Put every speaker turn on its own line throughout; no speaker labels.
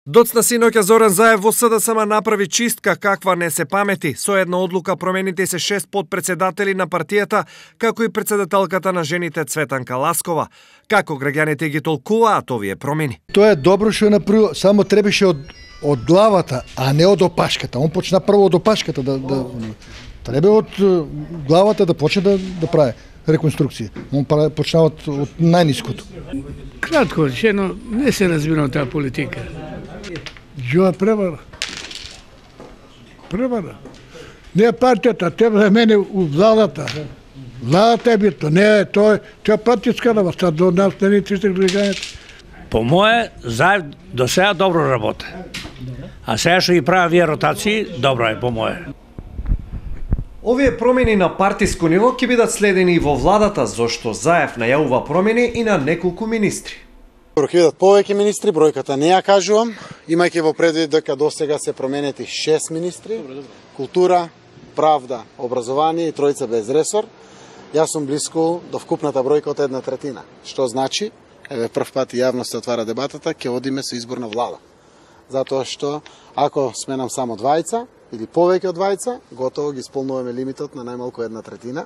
Доцна синоќа Зоран Заев во СДСМ направи чистка каква не се памети. Со една одлука промените се 6 подпредседатели на партијата, како и председателката на жените Цветанка Ласкова. Како граѓаните ги толкуваат овие промени?
Тоа е добро што е направил, само требаше од главата, а не од опашката. Он почна прво од опашката треба од главата да почне да прави реконструкција. Он почнава од најниското.
Кратко речено, не се разбирам таа политика. Джоа превара. Не е партијата, треба да мене у владата. Владата е битно, не е тоа е партијска работа, до нас не ни тиште граѓаните.
По мое, Заев до сега добро работи. А сега што ги правя вие ротации, добро е по мое.
Овие промени на партиско ниво ќе бидат следени и во владата, зашто Заев најавува промени и на неколку министри.
Ќе бидат повеќе министри, бројката не ја кажувам, имајќи во предвид дека досега се променети 6 министри, култура, правда, образование и тројца без ресор. Јас сум блиску до вкупната бројка од 1/3, што значи, прв пат јавноста отвара дебатата, ќе одиме со избор на влада. Затоа што ако сменам само двајца или повеќе од двајца, готово ги исполнуваме лимитот на најмалку 1/3,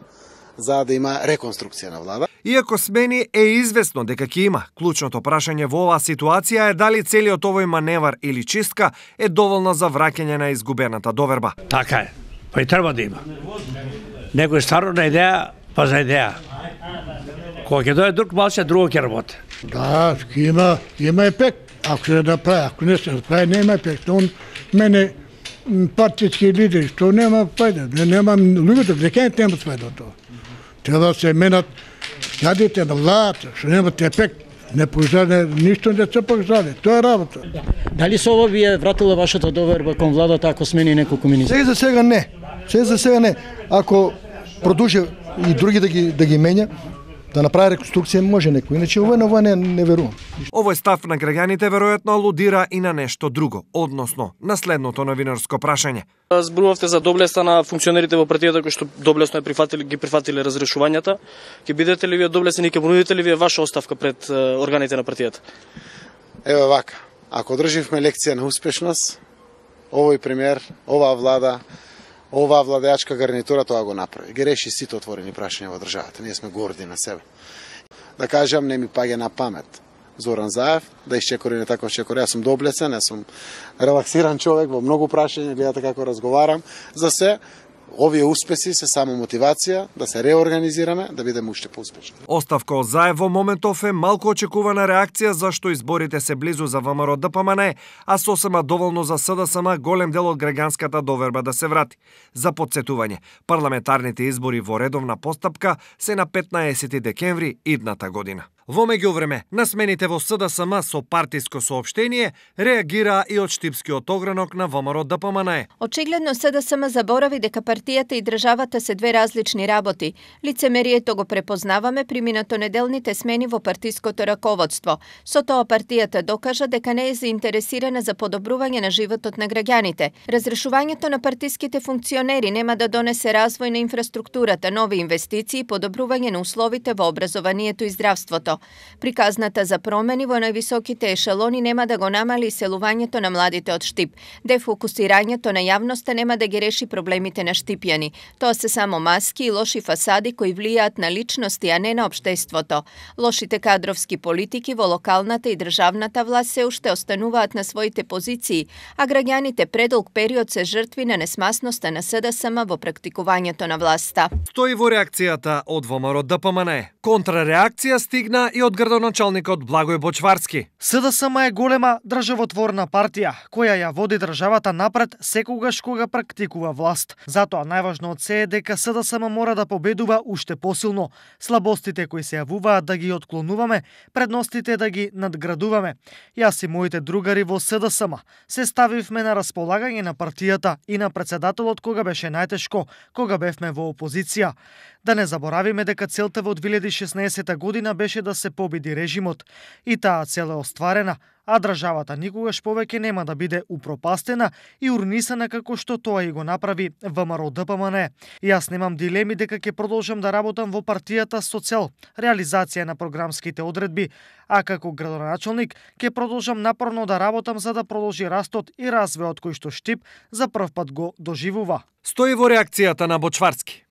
за да има реконструкција на влада.
Иако смени е известно дека ќе има, клучното прашање во оваа ситуација е дали целиот овој маневар или чистка е доволна за враќање на изгубената доверба.
Така е, па и треба да има. Некој старо на идеја, па за идеја. Кога ќе дојде друг малце, друго ќе работи.
Да, има ефект. Ако се направи, ако не се направи, нема ефект. Он мене партијски лидери, што нема фајда, нема луѓето, граѓаните немаат фајда од тоа. Треба да се менат јадите на владата, што немат ефект, не пожале, ништо не се пожале. Тоа е работа.
Дали со ова ви е вратила вашата доверба кон владата ако смени неколку министри?
За сега не. За сега не. Ако продолжи и други да ги менја, да направи реконструкција може некој, иначе ова не верувам.
Овој став на граѓаните веројатно алудира и на нешто друго, односно на следното новинарско прашање.
Зборувавте за доблеста на функционерите во партијата кои што доблесно ги прифатиле разрешувањата. Ќе бидете ли вие доблесни и ќе понудите ли вие ваша оставка пред органите на партијата?
Ево вака, ако држивме лекција на успешност, овој премиер, оваа влада, оваа владеачка гарнитура тоа го направи. Ги реши сите отворени прашања во државата. Ние сме горди на себе. Да кажам, не ми паѓа на памет Зоран Заев да исчекори не така чекори. Јас сум доблесен, јас сум релаксиран човек во многу прашања, гледате како разговарам. За се, овие успеси се само мотивација да се реорганизираме, да бидеме уште поуспешни.
Оставка од Заев во моментов е малку очекувана реакција зашто изборите се близу за ВМРО ДПМН, а сосема доволно за СДСМ голем дел од граѓанската доверба да се врати. За потсетување, парламентарните избори во редовна постапка се на 15 декември идната година. Во меѓувреме, на смените во СДСМ со партиско соопштение реагира и од Штипскиот огранок на ВМРО ДПМН.
Очигледно СДСМ заборави дека партијата и државата се две различни работи. Лицемерието го препознаваме при минатонеделните смени во партиското раководство. Со тоа партијата докажа дека не е заинтересирана за подобрување на животот на граѓаните. Разрешувањето на партиските функционери нема да донесе развој на инфраструктурата, нови инвестиции и подобрување на условите во образованието и здравството. Приказната за промени во највисоките ешелони нема да го намали иселувањето на младите од Штип. Дефокусирањето на јавноста нема да ги реши проблемите на штипјани. Тоа се само маски и лоши фасади кои влијаат на личности, а не на општеството. Лошите кадровски политики во локалната и државната власт се уште остануваат на своите позиции, а граѓаните предолг период се жртви на несмасноста на СДСМ во практикувањето на власта.
Стои во реакцијата од ВМРО ДПМН. Контрареакција стигна и од градоначалникот Благој Бочварски.
СДСМ е голема државотворна партија, која ја води државата напред секогаш кога практикува власт. Затоа најважно од се е дека СДСМ мора да победува уште посилно. Слабостите кои се јавуваат да ги отклонуваме, предностите да ги надградуваме. Јас и моите другари во СДСМ се ставивме на располагање на партијата и на председателот кога беше најтешко, кога бевме во опозиција. Да не заборавиме дека целта во 2016 година беше да се победи режимот. И таа цел е остварена, а државата никогаш повеќе нема да биде упропастена и урнисана како што тоа и го направи ВМРО ДПМН. Јас немам дилеми дека ќе продолжам да работам во партијата со цел реализација на програмските одредби, а како градоначалник ќе продолжам напорно да работам за да продолжи растот и развојот кој што Штип за прв пат го доживува.
Стои во реакцијата на Бочварски.